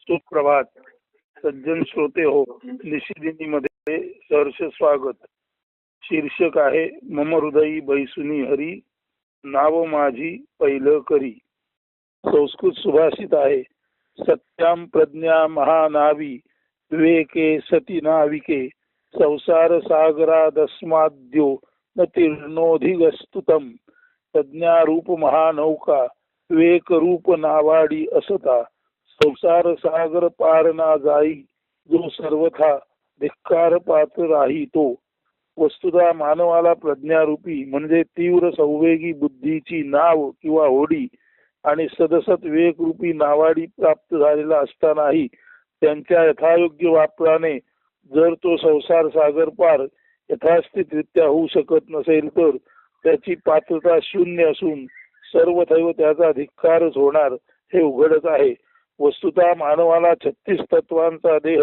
सुप्रभात. सज्जन श्रोते हो, निशिदिनी मध्ये सहर्ष स्वागत. शीर्षक आहे मम हृदयी बैसुनी हरी, नाव माझी पहिलं करी. संस्कृत सुभाषित आहे, सत्याम प्रज्ञा महानावी, विवेके सती नाविके, संसार सागरादस्माद्यो न तीर्णोधिगस्तुतम. प्रज्ञारूप महानौका, विवेक रूप नावाडी असता, संसार सागर पार ना जाई, जो सर्वथा धिक्कार पात्र राही तो. वस्तुतः मानवाला प्रज्ञारूपी म्हणजे तीव्र संवेगी बुद्धीची नाव किंवा होडी आणि सदसत विवेकरूपी नावाडी प्राप्त झालेला असतानाही त्यांच्या यथायोग्य वापराने जर तो संसार सागर पार यथास्थितरित्या होऊ शकत नसेल तर त्याची पात्रता शून्य असून सर्वथैव त्याचा धिक्कारच होणार हे उघडच आहे. वस्तुतः मानवाला 36 तत्वांचा देह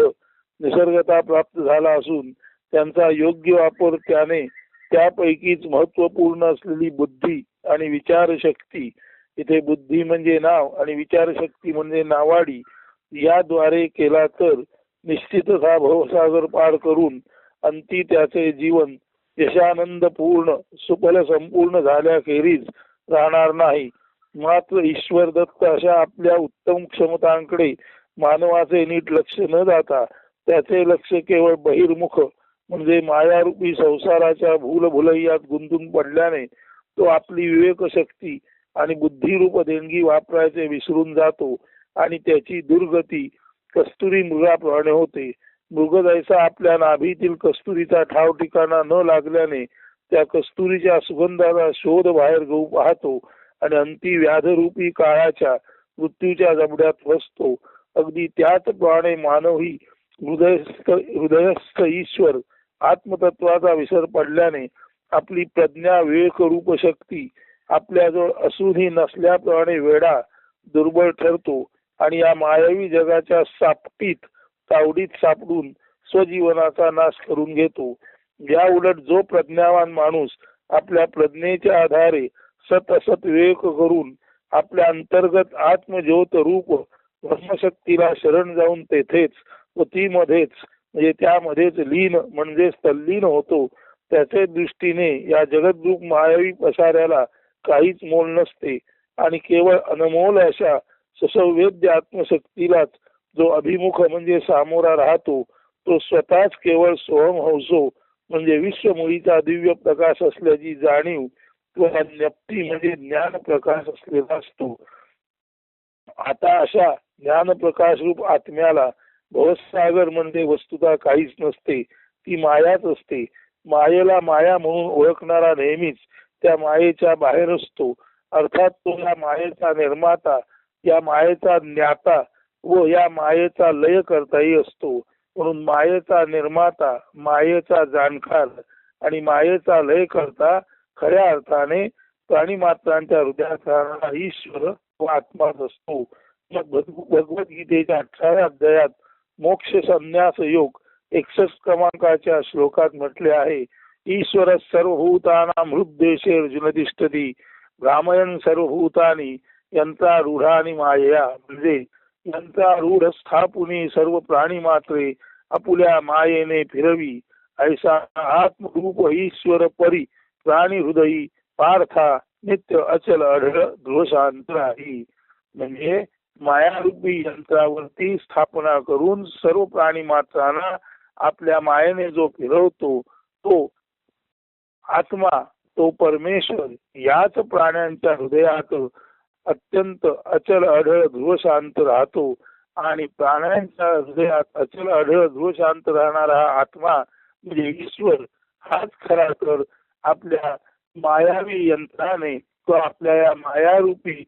निसर्गता प्राप्त झाला असून त्यांचा योग्य वापर त्याने त्यापैकीच महत्वपूर्ण असलेली बुद्धी आणि विचारशक्ती, इथे बुद्धी म्हणजे नाव आणि विचारशक्ती म्हणजे नावाडी, याद्वारे केला तर निश्चितच हा भवसागर पार करून अंती त्याचे जीवन यशानंद पूर्ण सुफल संपूर्ण झाल्याखेरीज राहणार नाही. मात्र ईश्वर दत्त अशा आपल्या उत्तम क्षमतांकडे मानवाचे नीट लक्ष न जाता त्याचे लक्ष केवळ बहिर्मुख म्हणजे मायारूपी संसाराच्या भूलभुलैयात गुंतून पडल्याने तो आपली विवेकशक्ती आणि बुद्धिरूप देणगी वापरायचे विसरून जातो आणि त्याची दुर्गती कस्तुरी मृगाप्रमाणे होते. मृग जैसा आपल्या नाभीतील कस्तुरीचा ठाव ठिकाणा न लागल्याने त्या कस्तुरीच्या सुगंधाचा शोध बाहेर घेऊ पाहतो आणि अंती व्याधरूपी काळाच्या मृत्यूच्या जबड्यात फसतो. अगदी त्याचप्रमाणे मानवही हृदयस्थ ईश्वर आत्मतत्वाचा विसर पडल्याने आपली प्रज्ञा विवेक रूप शक्ती आपल्याजवळ असूनही नसल्याप्रमाणे वेडा दुर्बळ ठरतो आणि या मायावी जगाच्या सापटीत तावडीत सापडून स्वजीवनाचा नाश करून घेतो. या उलट जो प्रज्ञावान माणूस आपल्या प्रज्ञेच्या आधारे सत असत विवेक करून आपल्या अंतर्गत आत्मज्योत रूप ब्रह्मशक्तीला शरण जाऊन तेथेच व ती मध्येच म्हणजे त्यामध्येच लीन म्हणजेच तल्लीन होतो, त्याचे दृष्टीने या जगद्रूप मायावी पसाऱ्याला काहीच मोल नसते आणि केवळ अनमोल अशा ससंवेद्य आत्मशक्तीलाच जो अभिमुख म्हणजे सामोरा राहतो तो स्वतःच केवळ सोहम हंसो म्हणजे विश्वमुळीचा दिव्य प्रकाश असल्याची जाणीव किंवा ज्ञप्ती म्हणजे ज्ञान प्रकाश असलेला असतो. आता अशा ज्ञान प्रकाश रूप आत्म्याला भवसागर म्हणजे वस्तुतः काहीच नसते, ती मायाच असते. मायेला माया म्हणून ओळखणारा नेहमीच त्या मायेच्या बाहेर असतो, अर्थात तो या मायेचा निर्माता, या मायेचा ज्ञाता व या मायेचा लय करताही असतो. म्हणून मायेचा निर्माता, मायेचा जाणकार आणि मायेचा लय करता खऱ्या अर्थाने प्राणीमात्रांच्या हृदयात राहणारा ईश्वर व आत्माच असतो. भगवद्गीतेच्या 18व्या अध्यायात मोक्ष संन्यास योग 61 क्रमांकाच्या श्लोकात म्हटले आहे, ईश्वर सर्वभूतानां हृद्देशे अर्जुन तिष्ठति, भ्रामयन् सर्वभूतानि यंत्रारूढानि मायया. म्हणजे यंत्रारूढ स्थापुनी सर्व प्राणी मात्रे आपुल्या मायेने फिरवी, ऐसा आत्मरूप ईश्वर परी प्राणी हृदयी पार्था नित्य अचल अढळ ध्रुवशांत राही. म्हणजे मायारूपी यंत्रावरती स्थापना करून सर्व प्राणी मात्रांना आपल्या मायेने जो फिरवतो तो आत्मा, तो परमेश्वर याच प्राण्यांच्या हृदयात अत्यंत अचल अढळ ध्रुवशांत राहतो आणि प्राण्यांच्या हृदयात अचल अढळ ध्रुवशांत राहणारा हा आत्मा म्हणजे ईश्वर हाच खरा तर आपल्या मायावी यंत्राने तो आपल्या या मायारूपी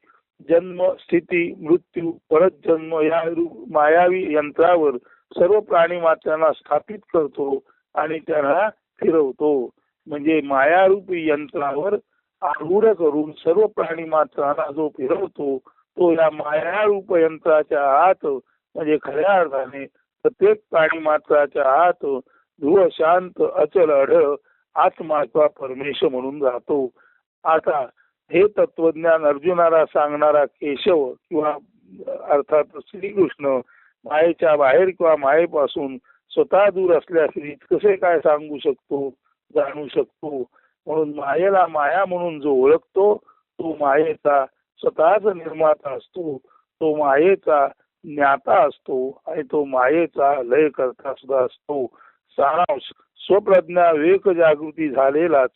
जन्म स्थिती मृत्यू परत जन्म या मायावी यंत्रावर सर्व प्राणी मात्रांना स्थापित करतो आणि त्यांना फिरवतो. म्हणजे मायारूपी यंत्रावर आरूढ करून सर्व प्राणी मात्रांना जो फिरवतो तो या मायारूप यंत्राच्या आत म्हणजे खऱ्या अर्थाने प्रत्येक प्राणी मात्राच्या आत ध्रुव शांत अचल अढळ आत्मा किंवा परमेश्वर म्हणून राहतो. आता हे तत्वज्ञान अर्जुनाला सांगणारा केशव किंवा अर्थात श्रीकृष्ण मायेच्या बाहेर किंवा मायेपासून स्वतः दूर असल्यास कसे काय सांगू शकतो, जाणू शकतो. म्हणून मायेला माया म्हणून जो ओळखतो तो मायेचा स्वतःच निर्माता असतो, तो मायेचा ज्ञाता असतो आणि तो मायेचा लय करता सुद्धा असतो. सारांश स्वप्रज्ञा विवेक जागृती झालेलाच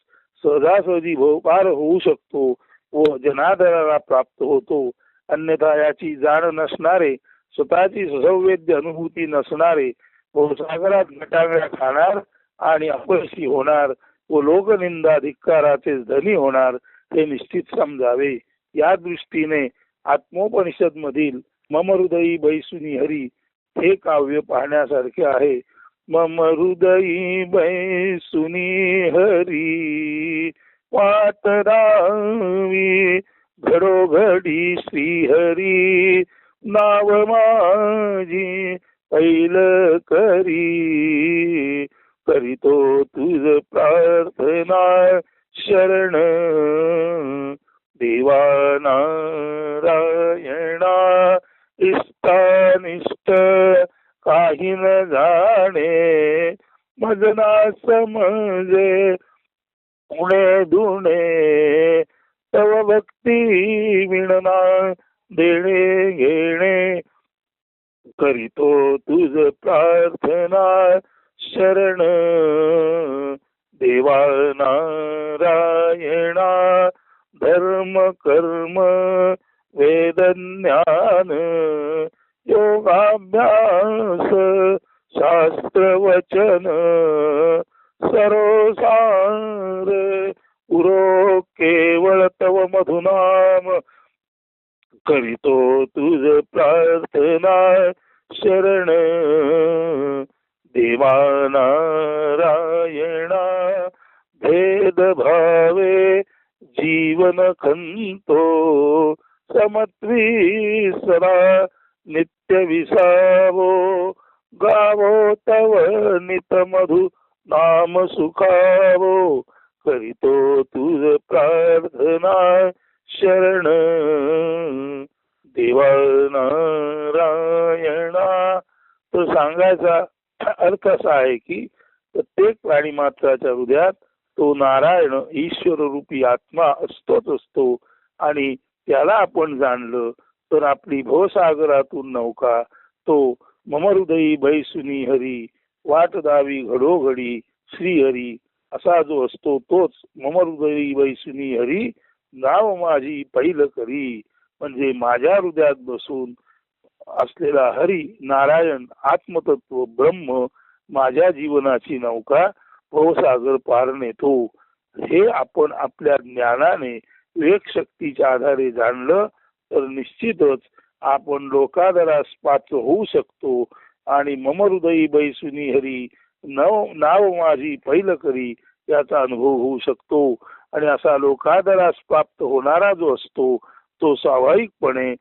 सहजासहजी भवपार होऊ शकतो व जनार्दनाला प्राप्त होतो. अन्यथा याची जाण नसणारे, स्वतःची संवेद्य अनुभूती नसणारे भवसागरात गटांगळ्या खाणार आणि अपयशी होणार व लोकनिंदा धिक्काराचे धनी होणार हे निश्चित समजावे. या दृष्टीने आत्मोपनिषद मधील मम हृदयी बैसुनी हरी हे काव्य पाहण्यासारखे आहे. मम हृदयी बैसुनी हरी वाटरावी घडोघडी श्रीहरी नाव माझी पैल करी करीतो तुझ प्रार्थना शरण देवा नारायणा इष्टानिष्ट काही न जाणे मजना समजे उणे दुणे तव भक्ती विणना देणे घेणे करीतो तुझ प्रार्थना शरण देवा नारायणा धर्म कर्म वेद ज्ञान योगाभ्यास शास्त्र वचन सरोसार पुरो केवळ तव मधुनाम करीतो तुझ प्रार्थना शरण देवा नारायणा भेद भावे जीवन खंतो समत्वी सदा नित्य विसावो गावो तव नित मधु नाम सुखावो करीतो तुझ प्रार्थना शरण देवा नारायणा. तो सांगायचा अर्थ असा आहे की प्रत्येक प्राणी मात्राच्या हृदयात तो नारायण ईश्वर रूपी आत्मा असतोच असतो आणि त्याला आपण जाणलं तर आपली भवसागरातून नौका तो मम हृदयी बैसुनी हरी वाट दावी घडोघडी श्रीहरी असा जो असतो तोच मम हृदयी बैसुनी हरी नाव माझी पैल करी. म्हणजे माझ्या हृदयात बसून असलेला हरी नारायण आत्मतत्व ब्रह्म माझ्या जीवनाची नौका भवसागर पार नेतो. हे आपण आपल्या ज्ञानाने विवेक शक्तीच्या आधारे जाणलं तर निश्चितच आपण लोकादरास पात्र होऊ शकतो आणि मम हृदयी बैसुनी हरी नाव माझी पैल करी याचा अनुभव होऊ शकतो. आणि असा लोकादरास प्राप्त होणारा जो असतो तो स्वाभाविकपणे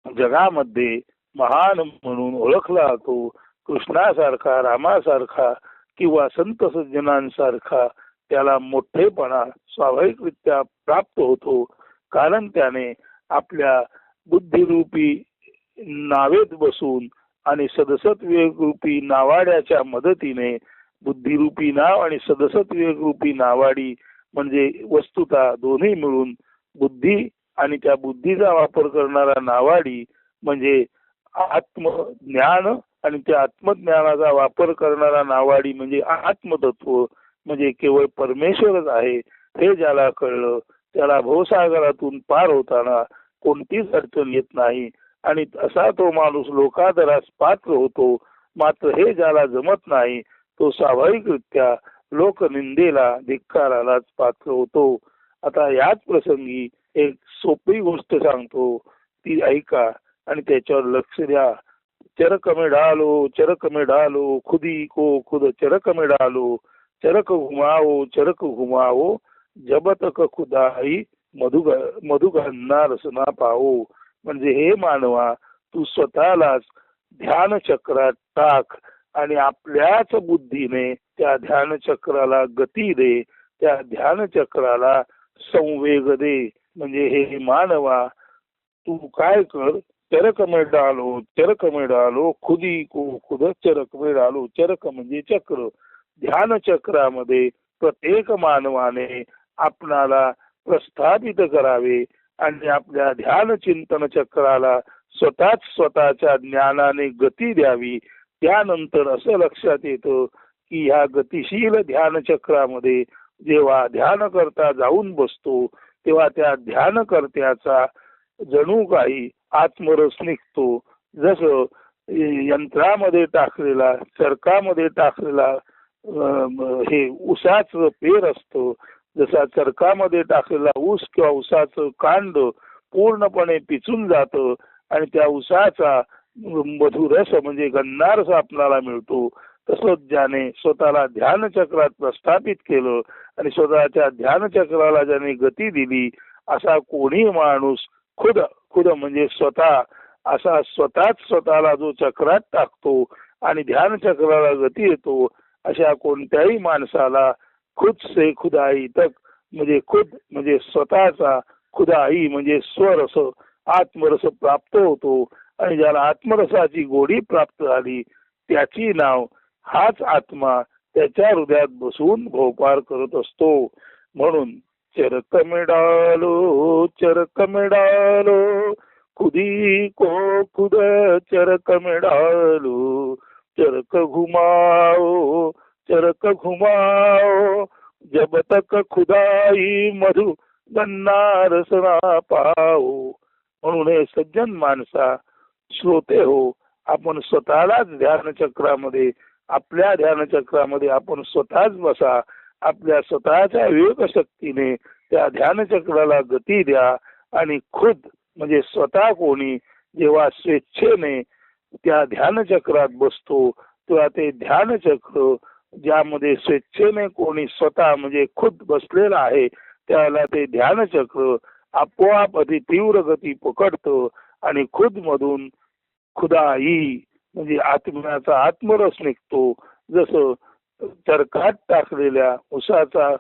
जगामध्ये महान म्हणून ओळखला जातो. कृष्णासारखा, रामासारखा किंवा संत सज्जनांसारखा त्याला मोठेपणा स्वाभाविकरित्या प्राप्त होतो. कारण त्याने आपल्या बुद्धिरूपी नावेत बसून आणि सदसत विवेक रूपी नावाड्याच्या मदतीने बुद्धिरूपी नाव आणि सदसत विवेक रूपी नावाडी म्हणजे वस्तुता दोन्ही मिळून बुद्धी आणि त्या बुद्धीचा वापर करणारा नावाडी म्हणजे आत्मज्ञान आणि त्या आत्मज्ञानाचा वापर करणारा नावाडी म्हणजे आत्मतत्व म्हणजे केवळ परमेश्वरच आहे हे ज्याला कळलं त्याला भवसागरातून पार होताना कोणतीच अडचण येत नाही आणि असा तो माणूस लोकादरास पात्र होतो. मात्र हे ज्याला जमत नाही तो स्वाभाविकरित्या लोकनिंदेला धिक्कारालाच पात्र होतो. आता याच प्रसंगी एक सोपी गोष्ट सांगतो ती ऐका आणि त्याच्यावर लक्ष द्या. चरक में डालो खुदी को खुद चरक में डालो चरक घुमाओ जब तक खुदाई मधुगन्ना रसना पाओ. म्हणजे हे मानवा तू स्वतःलाच ध्यान चक्रात टाक आणि आपल्याच बुद्धीने त्या ध्यान चक्राला गती दे, त्या ध्यान चक्राला संवेग दे. म्हणजे हे मानवा तू काय कर चरक में डालो खुदी को खुद चरक में डालो. चरक म्हणजे चक्र. ध्यान चक्रामध्ये प्रत्येक मानवाने आपणाला प्रस्थापित करावे आणि आपल्या ध्यान चिंतन चक्राला स्वतःच्या ज्ञानाने गती द्यावी. त्यानंतर असं लक्षात येतं की ह्या गतिशील ध्यान चक्रामध्ये जेव्हा ध्यान करता जाऊन बसतो तेव्हा त्या ध्यानकर्त्याचा जणू काही आत्मरस निघतो. जसं यंत्रामध्ये टाकलेला चरकामध्ये टाकलेला हे ऊसाचं पेर असतं. जसा चरकामध्ये टाकलेला ऊस किंवा ऊसाचं कांड पूर्णपणे पिचून जातं आणि त्या ऊसाचा मधुरस म्हणजे गंधारस आपल्याला मिळतो. तसंच ज्याने स्वतःला ध्यानचक्रात प्रस्थापित केलं आणि स्वतःच्या ध्यानचक्राला ज्याने गती दिली असा कोणी माणूस खुद म्हणजे स्वतः असा स्वतःला जो चक्रात टाकतो आणि ध्यानचक्राला गती येतो अशा कोणत्याही माणसाला खुद से खुदाई तक म्हणजे खुद म्हणजे स्वतःचा खुदाई म्हणजे स्वरस आत्मरस प्राप्त होतो. आणि ज्याला आत्मरसाची गोडी प्राप्त झाली त्याची नाव हाच आत्मा त्याच्या हृदयात बसून भोपार करत असतो. म्हणून चरक में डालो खुदी को खुद चरक में डालो. चरक घुमाओ जब तक खुदाई मधु गन्ना रस ना पाओ. म्हणून हे सज्जन माणसा श्रोते हो, आपण स्वतःलाच ध्यानचक्रामध्ये आपल्या ध्यानचक्रामध्ये आपण स्वतःच बसा. आपल्या स्वतःच्या विवेक शक्तीने त्या ध्यानचक्राला गती द्या आणि खुद म्हणजे स्वतः कोणी जेव्हा स्वेच्छेने त्या ध्यानचक्रात बसतो तेव्हा ते ध्यानचक्र ज्यामध्ये स्वेच्छेने कोणी स्वतः म्हणजे खुद बसलेला आहे त्याला ते ध्यानचक्र आपोआप अति तीव्र गती पकडतं आणि खुद मधून खुदाई म्हणजे आत्म्याचा आत्मरस निघतो. जसं चरकात टाकलेल्या उसाचा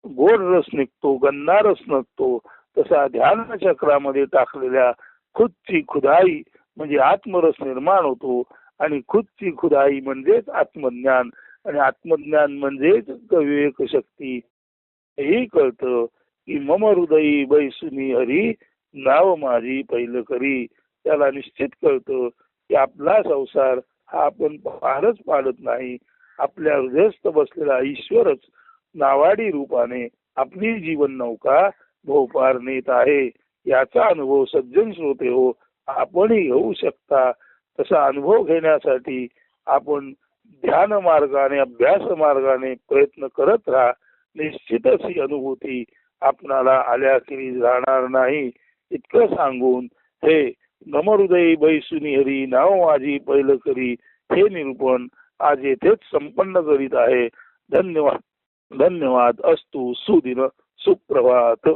गोड रस निघतो गन्नारस निघतो तसा ध्यान चक्रामध्ये टाकलेल्या खुदची खुदाई म्हणजे आत्मरस निर्माण होतो. आणि खुदची खुदाई म्हणजेच आत्मज्ञान आणि आत्मज्ञान म्हणजेच विवेक शक्ती. हेही कळतं की मम हृदयी बैसुनी हरी नाव माझी पहिलं करी. त्याला निश्चित कळतं की आपला संसार हा आपण फारच पाडत नाही. आपल्या हृदयस्थ बसलेला ईश्वरच नावाडी रूपाने आपली जीवन नौका भोपार नेत आहे. याचा अनुभव सज्जन श्रोते हो आपणही घेऊ शकता. तसा अनुभव घेण्यासाठी आपण ध्यान मार्गाने अभ्यास मार्गाने प्रयत्न करत राहा. निश्चितच ही अनुभूती आपणाला आल्याखेरीज राहणार नाही. इतकं सांगून हे नमहृदयी बैसुनी हरी नाव माझी पहिलं करी हे निरूपण आज येथेच संपन्न करीत आहे. धन्यवाद. अस्तु. सुदिन सुप्रभात.